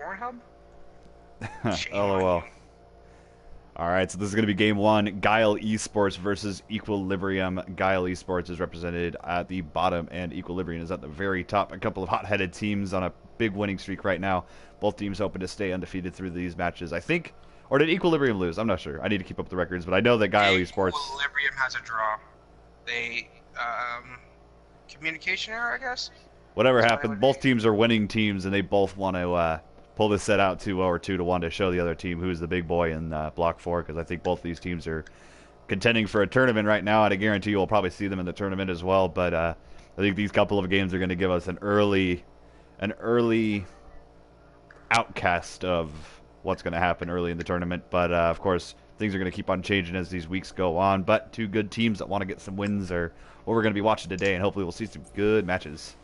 Pornhub? Shame on LOL. you. Alright, so this is going to be game one. Guile eSports versus Equilibrium. Guile eSports is represented at the bottom, and Equilibrium is at the very top. A couple of hot-headed teams on a big winning streak right now. Both teams hoping to stay undefeated through these matches. I think, or did Equilibrium lose? I'm not sure. I need to keep up the records, but I know that Guile eSports, Librium has a draw. They, communication error, I guess? whatever That's what it happened, would be. both teams are winning teams, and they both want to pull this set out 2-0 or 2-1 to show the other team who's the big boy in Block 4, because I think both these teams are contending for a tournament right now, and I guarantee you will probably see them in the tournament as well. But I think these couple of games are going to give us an early outcast of what's going to happen early in the tournament. But of course, things are going to keep on changing as these weeks go on. But two good teams that want to get some wins are what we're going to be watching today, and hopefully we'll see some good matches.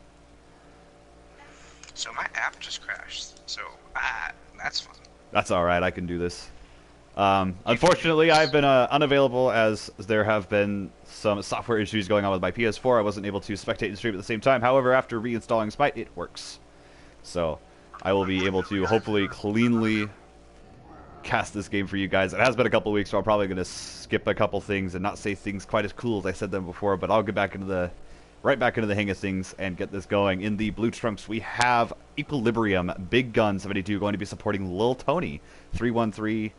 So my app just crashed. So, that's fun. That's all right. I can do this. You can do Unfortunately, I've this. been unavailable as there have been some software issues going on with my PS4. I wasn't able to spectate and stream at the same time. However, after reinstalling Smite, it works. So I will be able to hopefully cleanly cast this game for you guys. It has been a couple weeks, so I'm probably going to skip a couple things and not say things quite as cool as I said them before, but I'll get back into the right back into the hang of things and get this going. In the blue trunks, we have Equilibrium, Big Gun 72 going to be supporting Lil Tony 313.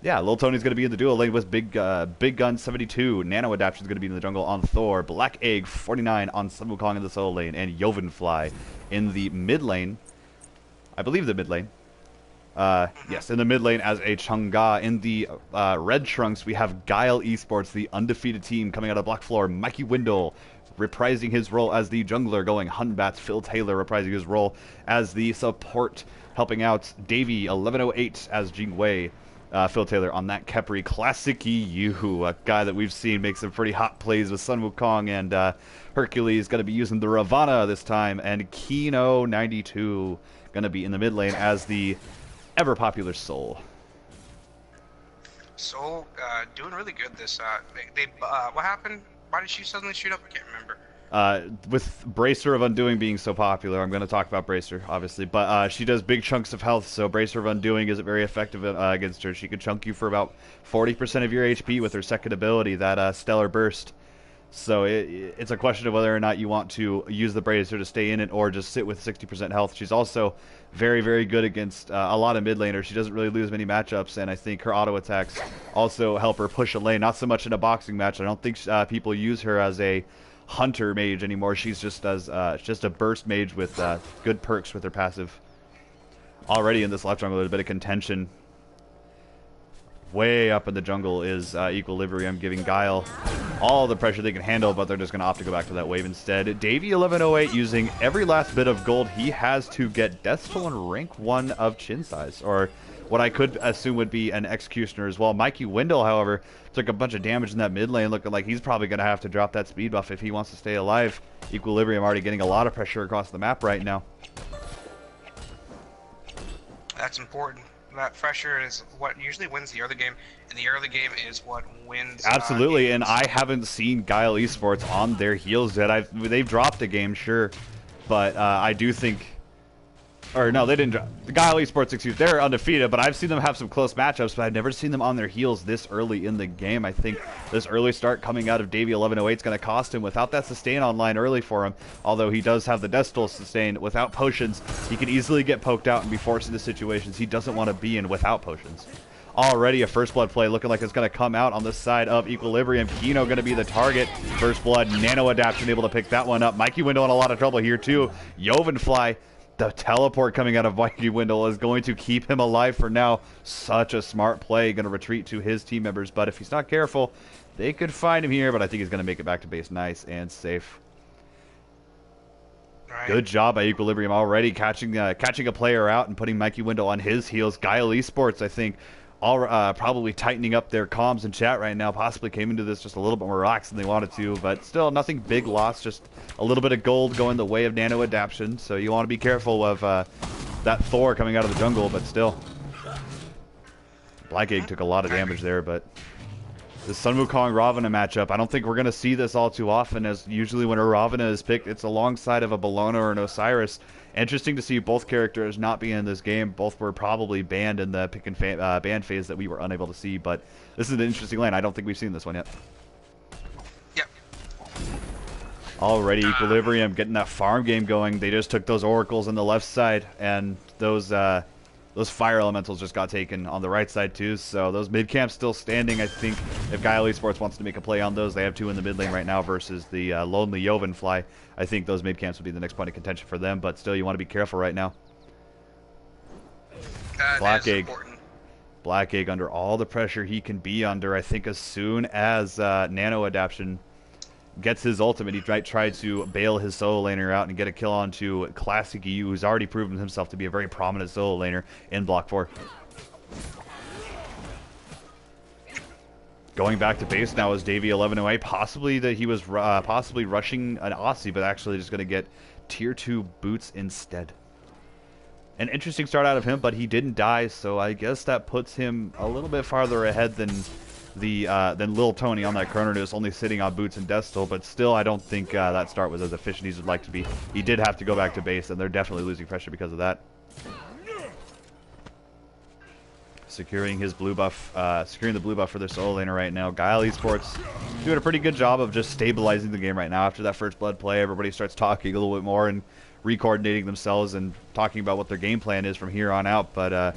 Yeah, Lil Tony's going to be in the duo lane with Big Gun 72. Nano Adaption's going to be in the jungle on Thor. Black Egg 49 on Sun Wukong in the solo lane. And Yovenfly in the mid lane. I believe the mid lane. Yes, in the mid lane as a Chang'e. In the red trunks, we have Guile Esports, the undefeated team coming out of Black Floor. Mikey Windle reprising his role as the jungler, going Hunbats. Phil Taylor reprising his role as the support, helping out Davey 1108 as Jing Wei. Phil Taylor on that Khepri. Classic EU, a guy that we've seen make some pretty hot plays with Sun Wukong, and Hercules going to be using the Ravana this time, and Kino 92 going to be in the mid lane as the ever popular Soul. So, doing really good this, what happened? Why did she suddenly shoot up? I can't remember. With Bracer of Undoing being so popular, I'm going to talk about Bracer, obviously, but she does big chunks of health, so Bracer of Undoing isn't very effective against her. She could chunk you for about 40% of your HP with her second ability, that Stellar Burst. So it's a question of whether or not you want to use the Bracer to stay in it or just sit with 60% health. She's also very, very good against a lot of mid laners. She doesn't really lose many matchups, and I think her auto attacks also help her push a lane. Not so much in a boxing match. I don't think people use her as a hunter mage anymore. She's just just a burst mage with good perks with her passive. Already in this left jungle, there's a bit of contention. Way up in the jungle is Equilibrium, giving Guile all the pressure they can handle, but they're just going to opt to go back to that wave instead. Davey 1108 using every last bit of gold he has to get Deathtoll and rank 1 of Chin Size, or what I could assume would be an Executioner as well. Mikey Windle, however, took a bunch of damage in that mid lane, looking like he's probably going to have to drop that speed buff if he wants to stay alive. Equilibrium already getting a lot of pressure across the map right now. That's important. That pressure is what usually wins the early game, and the early game is what wins. Absolutely, and games. I haven't seen Guile Esports on their heels yet. They've dropped a game, sure, but I do think, or no, they didn't drop. The Guile Esports, excuse, they're undefeated, but I've seen them have some close matchups, but I've never seen them on their heels this early in the game. I think this early start coming out of Davey 1108 is going to cost him. Without that sustain online early for him, although he does have the Deathtoll sustain, without potions, he can easily get poked out and be forced into situations he doesn't want to be in without potions. Already a First Blood play looking like it's going to come out on the side of Equilibrium. Kino going to be the target. First Blood, Nano Adaption able to pick that one up. Mikey Windle in a lot of trouble here too. Yovenfly, the teleport coming out of Mikey Windle is going to keep him alive for now. Such a smart play. Going to retreat to his team members, but if he's not careful, they could find him here, but I think he's going to make it back to base nice and safe. Right. Good job by Equilibrium already catching a player out and putting Mikey Windle on his heels. Guile Esports, I think, all probably tightening up their comms and chat right now. Possibly came into this just a little bit more relaxed than they wanted to, but still nothing big loss. Just a little bit of gold going the way of Nano Adaption. So you want to be careful of that Thor coming out of the jungle, but still. Black Egg took a lot of damage there, but the Sun Wukong Ravana matchup, I don't think we're going to see this all too often, as usually when a Ravana is picked, it's alongside of a Bellona or an Osiris, Interesting to see both characters not be in this game. Both were probably banned in the pick and ban phase that we were unable to see, but this is an interesting lane. I don't think we've seen this one yet. Yep. Already Equilibrium getting that farm game going. They just took those oracles on the left side, and those fire elementals just got taken on the right side too. So those mid camps still standing. I think if Guile eSports wants to make a play on those, they have 2 in the mid lane right now versus the lonely Joven fly. I think those mid camps would be the next point of contention for them. But still, you want to be careful right now. Black Egg. Important. Black Egg under all the pressure he can be under. I think as soon as Nano Adaption gets his ultimate, he might try to bail his solo laner out and get a kill onto Classic EU, who's already proven himself to be a very prominent solo laner in Block 4. Going back to base now is Davey 1108. Possibly that he was possibly rushing an Aussie, but actually just going to get tier 2 boots instead. An interesting start out of him, but he didn't die, so I guess that puts him a little bit farther ahead than Lil Tony on that Chrononos, only sitting on boots and Destil, but still I don't think that start was as efficient as he'd like to be. He did have to go back to base, and they're definitely losing pressure because of that. Securing his blue buff, securing the blue buff for their solo laner right now. Guile eSports doing a pretty good job of just stabilizing the game right now. After that first blood play, everybody starts talking a little bit more and re-coordinating themselves and talking about what their game plan is from here on out. But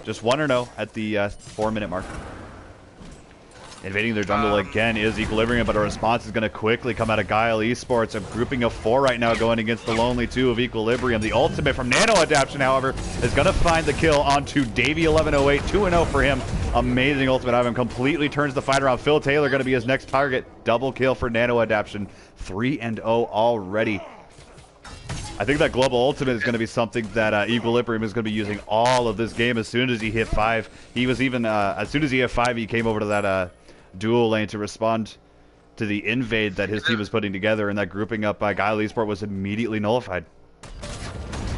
just 1-0 at the 4-minute mark. Invading their jungle again is Equilibrium, but a response is going to quickly come out of Guile eSports. A grouping of 4 right now going against the lonely 2 of Equilibrium. The ultimate from Nano Adaption, however, is going to find the kill onto Davey 1108. 2-0 for him. Amazing ultimate out of him. Completely turns the fight around. Phil Taylor going to be his next target. Double kill for Nano Adaption. 3-0 already. I think that global ultimate is going to be something that Equilibrium is going to be using all of this game as soon as he hit 5. He was even, as soon as he hit 5, he came over to that dual lane to respond to the invade that his team was putting together, and that grouping up by Guile eSport was immediately nullified.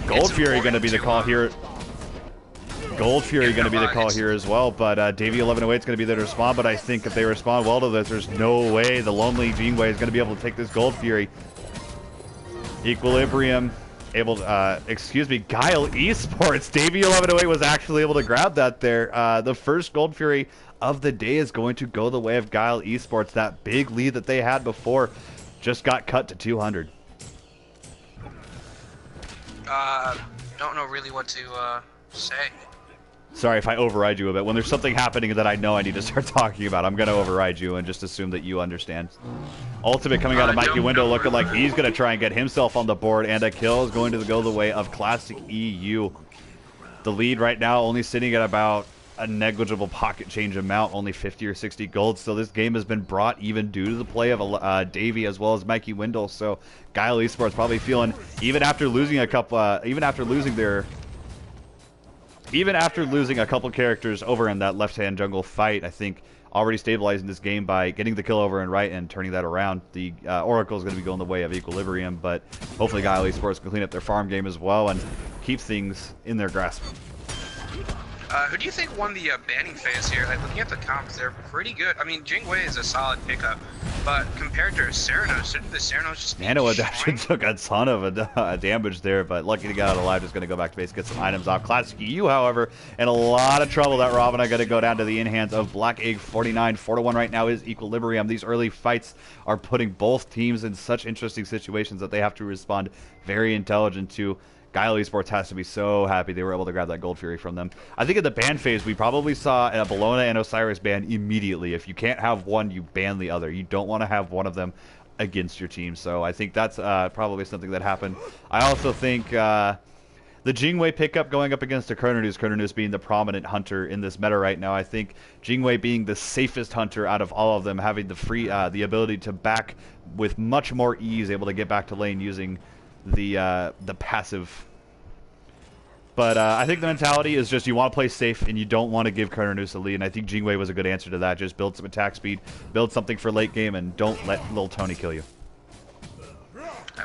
Gold Fury going to be the call here. Gold Fury going to be the call here as well, but Davey 1108 is going to be there to respond, but I think if they respond well to this, there's no way the lonely Jingwei is going to be able to take this Gold Fury. Equilibrium able to, excuse me, Guile eSports. Davey 1108 was actually able to grab that there. The first Gold Fury of the day is going to go the way of Guile eSports. That big lead that they had before just got cut to 200. Don't know really what to say. Sorry if I override you a bit. When there's something happening that I know I need to start talking about, I'm going to override you and just assume that you understand. Ultimate coming out of Mikey Window looking like he's going to try and get himself on the board, and a kill is going to go the way of Classic EU. The lead right now only sitting at about a negligible pocket change amount, only 50 or 60 gold. So this game has been brought even due to the play of Davey as well as Mikey Windle. So Guile eSports probably feeling, even after losing a couple, even after losing a couple characters over in that left-hand jungle fight, I think already stabilizing this game by getting the kill over and right and turning that around. The Oracle is going to be going the way of Equilibrium, but hopefully Guile eSports can clean up their farm game as well and keep things in their grasp. Who do you think won the banning phase here? Like, looking at the comps, they're pretty good. I mean, Jingwei is a solid pickup, but compared to Ceranos, shouldn't the Ceranos just be Nano Adaption took a ton of damage there, but lucky to get out alive. Just going to go back to base, get some items off. Classic EU, however, in a lot of trouble. That Robin I got to go down to the in-hands of Black Egg 49. 4-1 right now is Equilibrium. These early fights are putting both teams in such interesting situations that they have to respond very intelligent to. Guile eSports has to be so happy they were able to grab that Gold Fury from them. I think in the ban phase, we probably saw a Bellona and Osiris ban immediately. If you can't have one, you ban the other. You don't want to have one of them against your team. So I think that's probably something that happened. I also think the Jingwei pickup going up against the Chrononos being the prominent hunter in this meta right now. I think Jingwei being the safest hunter out of all of them, having the ability to back with much more ease, able to get back to lane using the passive. But I think the mentality is just you want to play safe and you don't want to give Chrononos a lead, and I think Jingwei was a good answer to that. Just build some attack speed, build something for late game, and don't let Lil Tony kill you.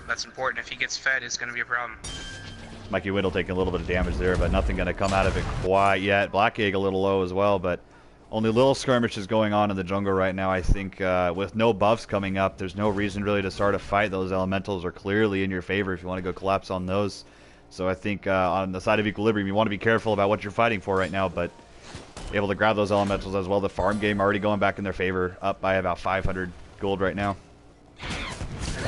That's important. If he gets fed, it's going to be a problem. Mikey Whittle taking a little bit of damage there, but nothing going to come out of it quite yet. Black Egg a little low as well, but only little skirmishes going on in the jungle right now. I think with no buffs coming up, there's no reason really to start a fight. Those elementals are clearly in your favor if you want to go collapse on those. So I think on the side of Equilibrium, you want to be careful about what you're fighting for right now, but able to grab those elementals as well. The farm game already going back in their favor, up by about 500 gold right now.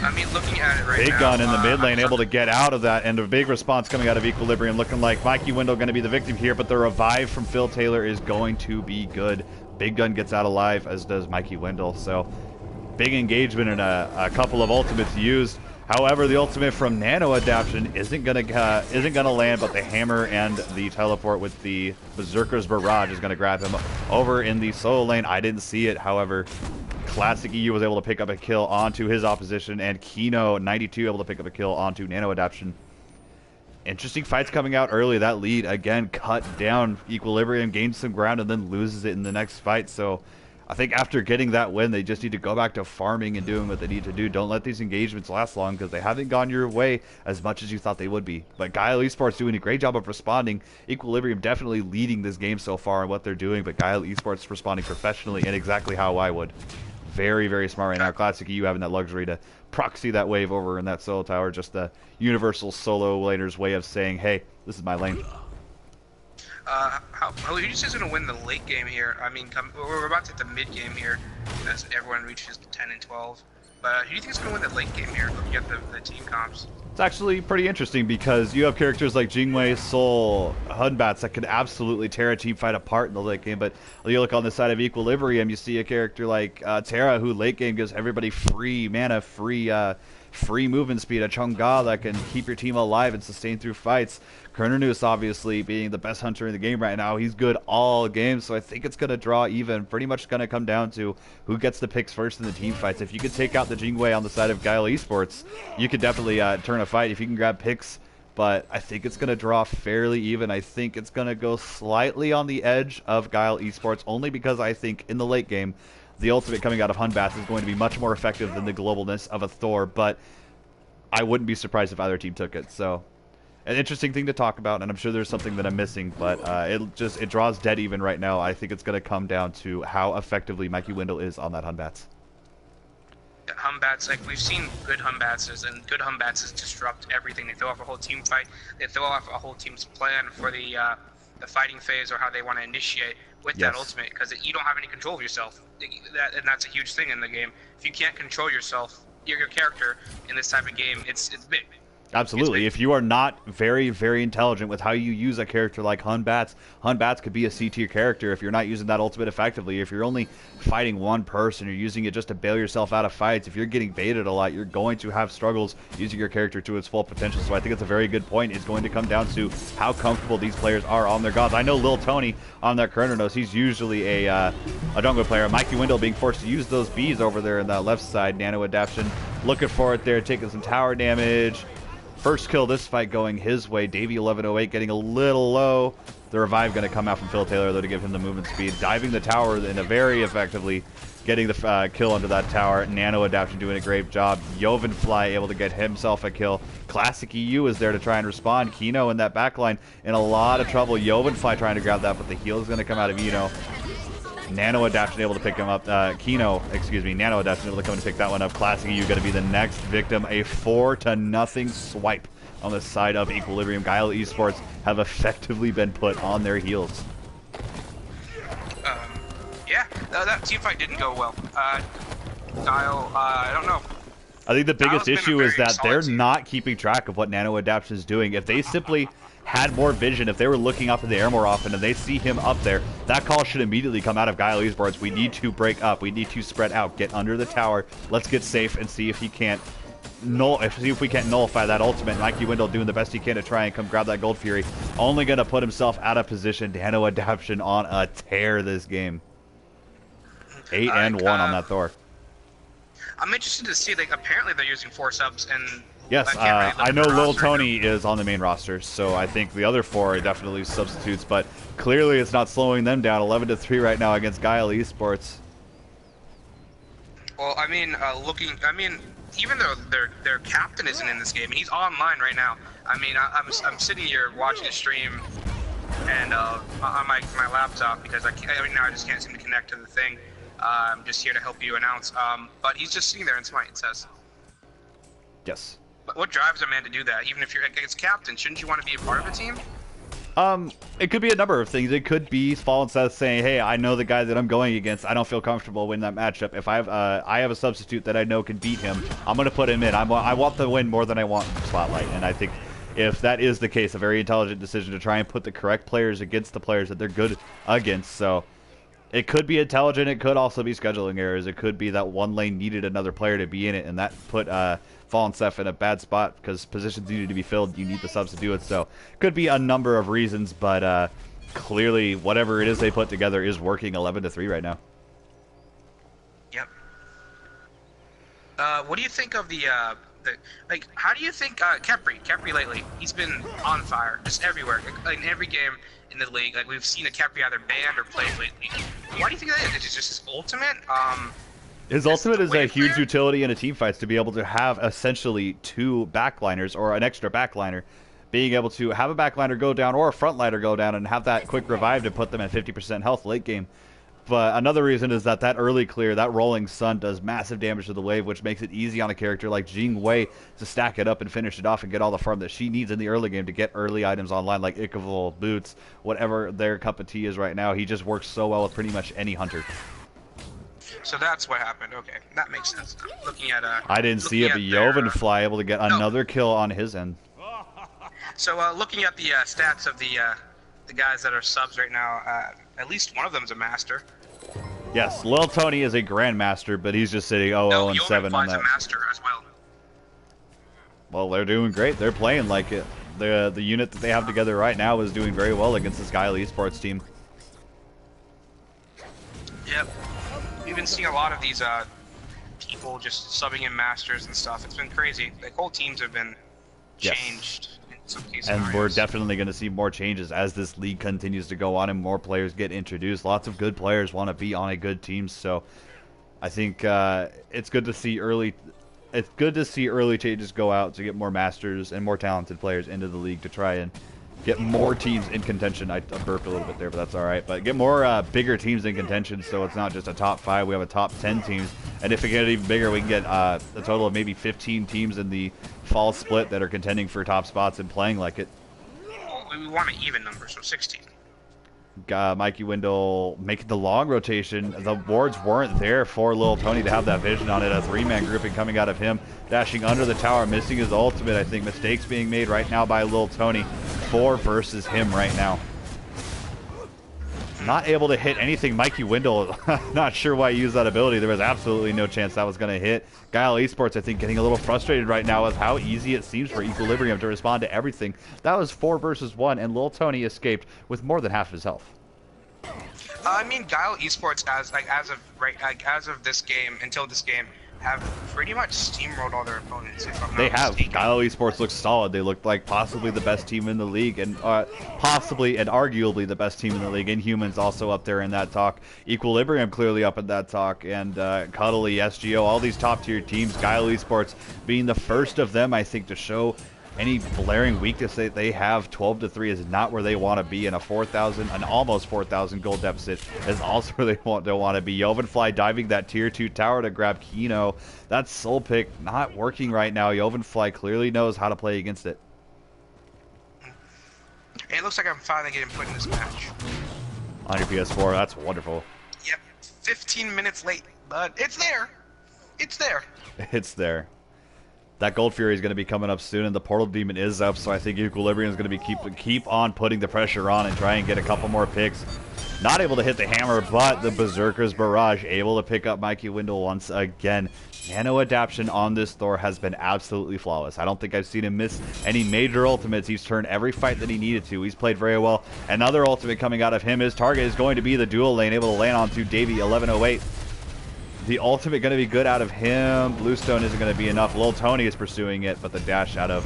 I mean, looking at it right Big now, Gun in the mid lane, able to get out of that, and a big response coming out of Equilibrium, looking like Mikey Wendell going to be the victim here, but the revive from Phil Taylor is going to be good. Big Gun gets out alive, as does Mikey Wendell, so big engagement and a couple of ultimates used. However, the ultimate from Nano Adaption isn't gonna land, but the hammer and the teleport with the Berserker's Barrage is gonna grab him over in the solo lane. I didn't see it, however. Classic EU was able to pick up a kill onto his opposition, and Kino 92 able to pick up a kill onto Nano Adaption. Interesting fights coming out early. That lead again cut down. Equilibrium gains some ground and then loses it in the next fight. So I think after getting that win, they just need to go back to farming and doing what they need to do. Don't let these engagements last long because they haven't gone your way as much as you thought they would be. But Guile eSports doing a great job of responding. Equilibrium definitely leading this game so far in what they're doing, but Guile eSports responding professionally and exactly how I would. Very, very smart right now. Classic EU having that luxury to proxy that wave over in that solo tower. Just the universal solo laner's way of saying, hey, this is my lane. Who do you say is going to win the late game here? I mean, we're about to hit the mid game here as everyone reaches 10 and 12. But who do you think is going to win the late game here, looking at the team comps? It's actually pretty interesting because you have characters like Jingwei, Soul, Hunbats that could absolutely tear a team fight apart in the late game. But you look on the side of Equilibrium, you see a character like Terra, who late game gives everybody free mana, free movement speed, a Chang'e that can keep your team alive and sustain through fights. Kernernus obviously being the best hunter in the game right now. He's good all game, so I think it's going to draw even. Pretty much going to come down to who gets the picks first in the team fights. If you could take out the Jingwei on the side of Guile eSports, you could definitely turn a fight if you can grab picks. But I think it's going to draw fairly even. I think it's going to go slightly on the edge of Guile eSports, only because I think in the late game, the ultimate coming out of Hunbats is going to be much more effective than the globalness of a Thor, but I wouldn't be surprised if either team took it. So, an interesting thing to talk about, and I'm sure there's something that I'm missing, but it draws dead even right now. I think it's going to come down to how effectively Mikey Wendell is on that Hunbats. Hunbats, like we've seen good Hunbatses, and good Hunbatses disrupt everything. They throw off a whole team fight. They throw off a whole team's plan for the fighting phase or how they want to initiate with that ultimate, because you don't have any control of yourself. And that's a huge thing in the game. If you can't control yourself, your character in this type of game, it's big. Absolutely. If you are not very, very intelligent with how you use a character like Hunbats, Hunbats could be a C-tier character if you're not using that ultimate effectively. If you're only fighting one person, you're using it just to bail yourself out of fights. If you're getting baited a lot, you're going to have struggles using your character to its full potential. So I think it's a very good point. It's going to come down to how comfortable these players are on their gods. I know Lil Tony on that Kernernose, he's usually a jungle player. Mikey Wendell being forced to use those bees over there in that left side. Nano Adaption looking for it there, taking some tower damage. First kill this fight going his way. Davey 1108 getting a little low. The revive going to come out from Phil Taylor, though, to give him the movement speed. Diving the tower in a very effectively, getting the kill under that tower. Nano Adaption doing a great job. Jovenfly able to get himself a kill. Classic EU is there to try and respond. Kino in that backline in a lot of trouble. Jovenfly trying to grab that, but the heal is going to come out of Eno. Nano Adaption able to pick him up. Nano Adaption able to come and pick that one up. Classic EU going to be the next victim. A 4-0 swipe on the side of Equilibrium. Guile eSports have effectively been put on their heels. Yeah, that team fight didn't go well. Guile, I don't know. I think the biggest issue is that they're not keeping track of what Nano Adaption is doing. If they simply had more vision, if they were looking up in the air more often and they see him up there, that call should immediately come out of Guile eSports. We need to break up. We need to spread out. Get under the tower. Let's get safe and see if he can't see if we can't nullify that ultimate. Mikey Wendell doing the best he can to try and come grab that Gold Fury. Only going to put himself out of position. Nano Adaption on a tear this game. 8 and 1 on that Thor. I'm interested to see, like, apparently they're using 4 subs, and yes, I know Lil Tony is on the main roster, so I think the other 4 are definitely substitutes, but clearly it's not slowing them down. 11-3 right now against Guile eSports. Well, I mean, even though their captain isn't in this game, and he's online right now. I mean, I'm sitting here watching the stream, and on my laptop, because right now I just can't seem to connect to the thing. I'm just here to help you announce. But he's just sitting there in Smite, it says. Yes. What drives a man to do that? Even if you're against captain, shouldn't you want to be a part of a team? It could be a number of things. It could be Fallen Seth saying, "Hey, I know the guy that I'm going against. I don't feel comfortable winning that matchup. If I have a substitute that I know can beat him, I'm going to put him in. I want the win more than I want Spotlight." And I think if that is the case, a very intelligent decision to try and put the correct players against the players that they're good against. So it could be intelligent. It could also be scheduling errors. It could be that one lane needed another player to be in it, and that put Fallen Seth in a bad spot because positions needed to be filled. You need the subs to do it. So could be a number of reasons, but clearly whatever it is they put together is working 11-3 right now. Yep. What do you think of like, how do you think Kepri lately? He's been on fire, just everywhere, like, in every game in the league. Like, we've seen a Kepri either banned or played lately. Why do you think that is? Is it just his ultimate? His ultimate is a huge utility in a team fights to be able to have essentially two backliners or an extra backliner. Being able to have a backliner go down or a frontliner go down and have that quick revive to put them at 50% health late game. But another reason is that early clear, that rolling sun does massive damage to the wave, which makes it easy on a character like Jing Wei to stack it up and finish it off and get all the farm that she needs in the early game to get early items online like Icavol, Boots, whatever their cup of tea is right now. He just works so well with pretty much any hunter. So that's what happened. Okay, that makes sense. Looking at I didn't see it, but Jovenfly able to get another kill on his end. So looking at the stats of the guys that are subs right now, at least one of them is a master. Yes, Lil Tony is a grandmaster, but he's just sitting 0-7 on that. A master as well. Well, they're doing great. They're playing like it. The unit that they have together right now is doing very well against this Guile eSports team. Yep. We've been seeing a lot of these people just subbing in masters and stuff. It's been crazy. Like, whole teams have been changed. Yes. And we're definitely going to see more changes as this league continues to go on and more players get introduced. Lots of good players want to be on a good team, so I think it's good to see early. It's good to see early changes go out to get more masters and more talented players into the league to try and get more teams in contention. I burped a little bit there, but that's all right. But get more bigger teams in contention, so it's not just a top 5. We have a top 10 teams, and if we get even bigger, we can get a total of maybe 15 teams in the fall split that are contending for top spots and playing like it. We want an even number, so 16. Mikey Wendell making the long rotation. The wards weren't there for Lil Tony to have that vision on it. A 3-man grouping coming out of him, dashing under the tower, missing his ultimate. I think mistakes being made right now by Lil Tony. 4 versus him right now. Not able to hit anything. Mikey Wendell, not sure why he used that ability. There was absolutely no chance that was going to hit. Guile eSports, I think, getting a little frustrated right now with how easy it seems for Equilibrium to respond to everything. That was 4 versus 1, and Lil Tony escaped with more than half of his health. I mean, Guile eSports, as of this game, until this game, have pretty much steamrolled all their opponents. If I'm not mistaken. Guile eSports looks solid. They looked like possibly the best team in the league, and possibly and arguably the best team in the league. Inhumans also up there in that talk. Equilibrium clearly up in that talk, and Cuddly, SGO, all these top tier teams. Guile eSports being the first of them, I think, to show any blaring weakness that they have. 12-3 is not where they want to be, and an almost 4,000 gold deficit is also where they don't want to be. Jovenfly diving that tier 2 tower to grab Kino. That soul pick not working right now. Jovenfly clearly knows how to play against it. It looks like I'm finally getting put in this match. On your PS4, that's wonderful. Yep, 15 minutes late, but it's there. It's there. It's there. That Gold Fury is going to be coming up soon, and the Portal Demon is up, so I think Equilibrium is going to be keep on putting the pressure on and try and get a couple more picks. Not able to hit the hammer, but the Berserker's Barrage able to pick up Mikey Wendell once again. Nano adaptation on this Thor has been absolutely flawless. I don't think I've seen him miss any major ultimates. He's turned every fight that he needed to. He's played very well. Another ultimate coming out of him. His target is going to be the dual lane, able to land onto Davey 1108. The ultimate going to be good out of him. Bluestone isn't going to be enough. Lil Tony is pursuing it, but the dash out of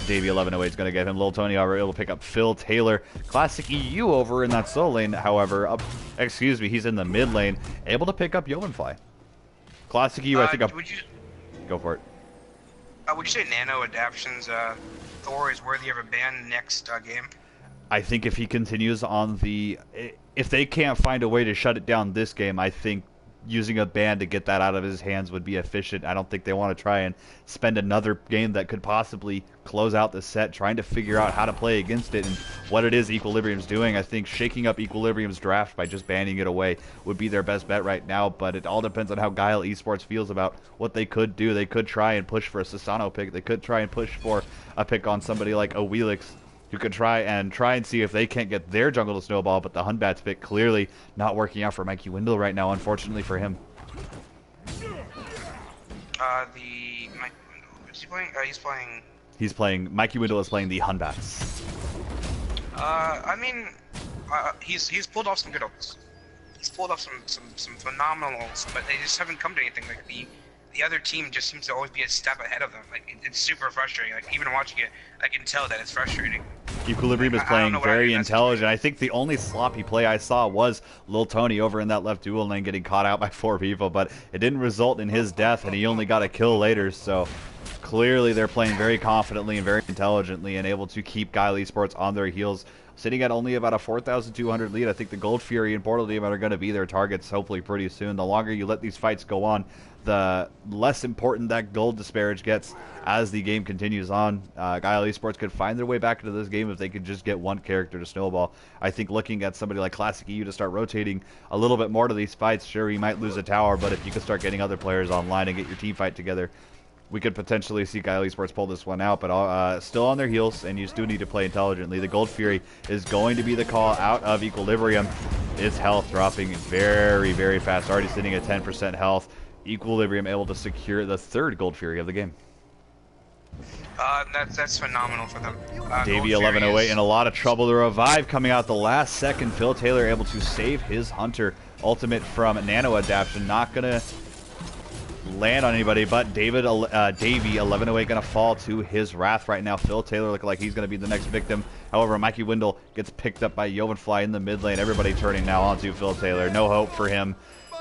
Davey 1108 is going to get him. Lil Tony however able to pick up Phil Taylor. Classic EU over in that solo lane, however. He's in the mid lane. Able to pick up Jovenfly. Classic EU, I think. Go for it. Would you say Nano Adaptation's Thor is worthy of a ban next game? I think if he continues on the... If they can't find a way to shut it down this game, I think using a ban to get that out of his hands would be efficient. I don't think they want to try and spend another game that could possibly close out the set trying to figure out how to play against it and what it is Equilibrium's doing. I think shaking up Equilibrium's draft by just banning it away would be their best bet right now, but it all depends on how Guile eSports feels about what they could do. They could try and push for a Sasano pick. They could try and push for a pick on somebody like a Wheelix, who could try and see if they can't get their jungle to snowball, but the Hunbats pick clearly not working out for Mikey Windle right now, unfortunately for him. What's he playing? He's playing. Mikey Windle is playing the Hunbats. I mean, he's pulled off some good ults. He's pulled off some phenomenal ults, but they just haven't come to anything. Like the other team just seems to always be a step ahead of them. Like it's super frustrating. Like even watching it, I can tell that it's frustrating. Equilibrium is playing very intelligent. I think the only sloppy play I saw was Lil Tony over in that left dual lane getting caught out by 4 people, but it didn't result in his death, and he only got a kill later. So clearly they're playing very confidently and very intelligently and able to keep Guile eSports on their heels, sitting at only about a 4,200 lead. I think the Gold Fury and Portal Demon are going to be their targets hopefully pretty soon. The longer you let these fights go on, the less important that gold disparage gets as the game continues on. Guile eSports could find their way back into this game if they could just get one character to snowball. I think looking at somebody like Classic EU to start rotating a little bit more to these fights, sure, you might lose a tower, but if you could start getting other players online and get your team fight together, we could potentially see Guile eSports pull this one out, but still on their heels, and you still need to play intelligently. The Gold Fury is going to be the call out of Equilibrium. Its health dropping very, very fast, already sitting at 10% health. Equilibrium able to secure the 3rd Gold Fury of the game. That's phenomenal for them. Davey 1108 in a lot of trouble. The revive coming out the last second. Phil Taylor able to save his Hunter ultimate from Nano Adaption. Not going to land on anybody, but Davey 1108 going to fall to his wrath right now. Phil Taylor looking like he's going to be the next victim. However, Mikey Windle gets picked up by Yovenfly in the mid lane. Everybody turning now onto Phil Taylor. No hope for him.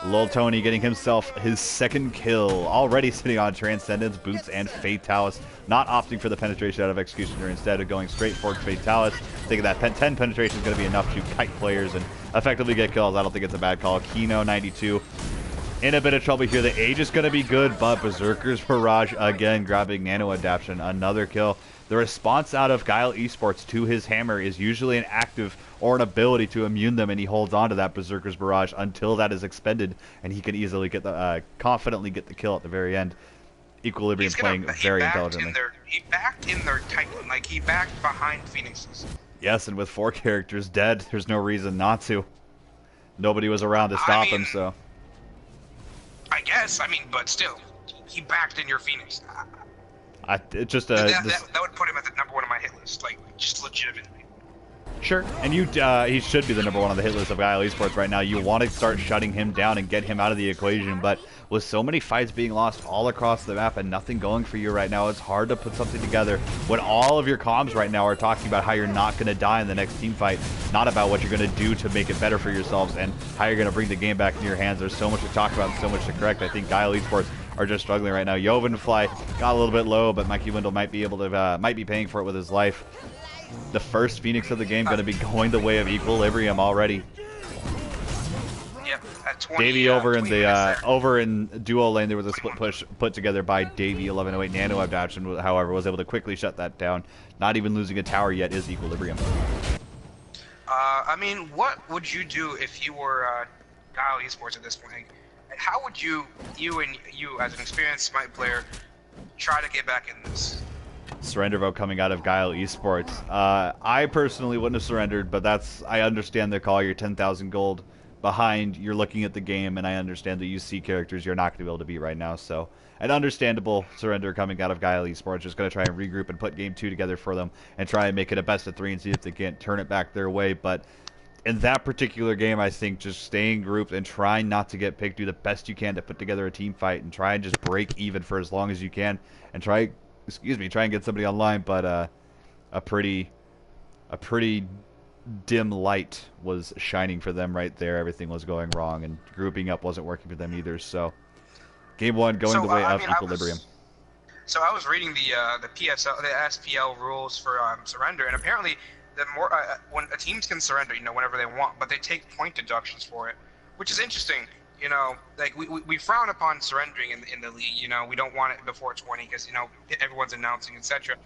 Lil Tony getting himself his 2nd kill, already sitting on Transcendence, Boots, and Fatalis. Not opting for the penetration out of Executioner, instead of going straight for Fatalis. Thinking that 10 penetration is going to be enough to kite players and effectively get kills. I don't think it's a bad call. Kino 92 in a bit of trouble here. The age is going to be good, but Berserker's Barrage again grabbing Nano Adaption. Another kill. The response out of Guile eSports to his hammer is usually an active or an ability to immune them, and he holds on to that Berserker's Barrage until that is expended, and he can easily get the confidently get the kill at the very end. Equilibrium playing very intelligently. He backed in their Titan, like he backed behind Phoenixes. Yes, and with 4 characters dead, there's no reason not to. Nobody was around to stop him, so. I guess, but still, he backed in your Phoenix. That would put him at the #1 on my hit list, like, just legitimately. Sure, and he should be the #1 on the hit list of Guile eSports right now. You want to start shutting him down and get him out of the equation, but with so many fights being lost all across the map and nothing going for you right now, it's hard to put something together when all of your comms right now are talking about how you're not going to die in the next team fight, not about what you're going to do to make it better for yourselves and how you're going to bring the game back in your hands. There's so much to talk about and so much to correct. I think Guile eSports are just struggling right now. Yovenfly got a little bit low, but Mikey Windle might be able to might be paying for it with his life. The first Phoenix of the game going to be going the way of Equilibrium already. Yep, at 20, Davey over in the duo lane, there was a split push put together by Davey 1108. Nano Adaption, however, was able to quickly shut that down. Not even losing a tower yet is Equilibrium. What would you do if you were Guile eSports at this point? How would you as an experienced Smite player try to get back in this? Surrender vote coming out of Guile eSports. I personally wouldn't have surrendered, but I understand the call. You're 10,000 gold behind. You're looking at the game, and I understand that you see characters you're not going to be able to beat right now. So an understandable surrender coming out of Guile eSports. Just going to try and regroup and put game 2 together for them and try and make it a best of 3 and see if they can't turn it back their way. But in that particular game, I think just staying grouped and trying not to get picked, do the best you can to put together a team fight and try and just break even for as long as you can and try and get somebody online, but a pretty dim light was shining for them right there. Everything was going wrong, and grouping up wasn't working for them either. So, game 1 going the way of Equilibrium. I was reading the SPL rules for surrender, and apparently, the more when teams can surrender, whenever they want, but they take point deductions for it, which is interesting. you know, like we frown upon surrendering in the league. You know, we don't want it before 20 because you know everyone's announcing, etc.